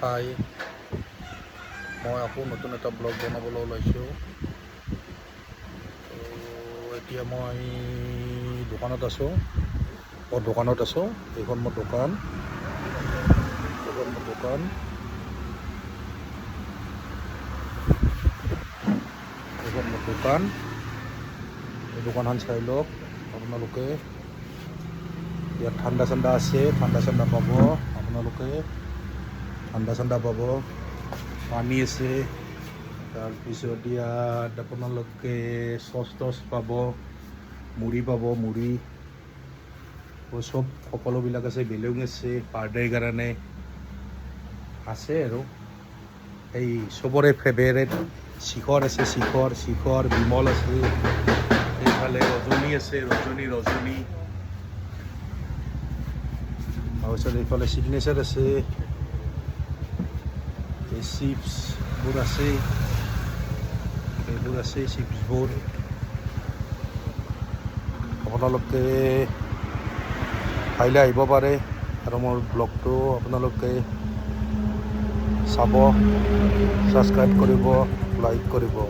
খাই মই আকৌ নতুন এটা ব্লগ বনাবলৈ ওলাইছোঁ। এতিয়া মই দোকানত আছোঁ। এইখন মোৰ দোকান। এই দোকানখন চাই লওক আপোনালোকে। ইয়াত ঠাণ্ডা চাণ্ডা আছে, ঠাণ্ডা পাব আপোনালোকে। ঠাণ্ডা পাব, পানী আছে, তাৰপিছত ইয়াত আপোনালোকে চচ টচ পাব, মুড়ি পাব, চব সকলোবিলাক আছে। বেলুন আছে, বাৰ্থডেৰ কাৰণে আছে আৰু এই চবৰে ফেভাৰেট শিখৰ আছে, শিখৰ বিমল আছে, এইফালে ৰজনী আছে, ৰজনী তাৰপিছত এইফালে চিগনেচাৰ আছে, এই চিপছবোৰ আছে, এইবোৰ আছে চিপছবোৰ। আপোনালোকে কাইলৈ আহিব পাৰে আৰু মোৰ ব্লগটো আপোনালোকে চাব, ছাবস্ক্ৰাইব কৰিব, লাইক কৰিব।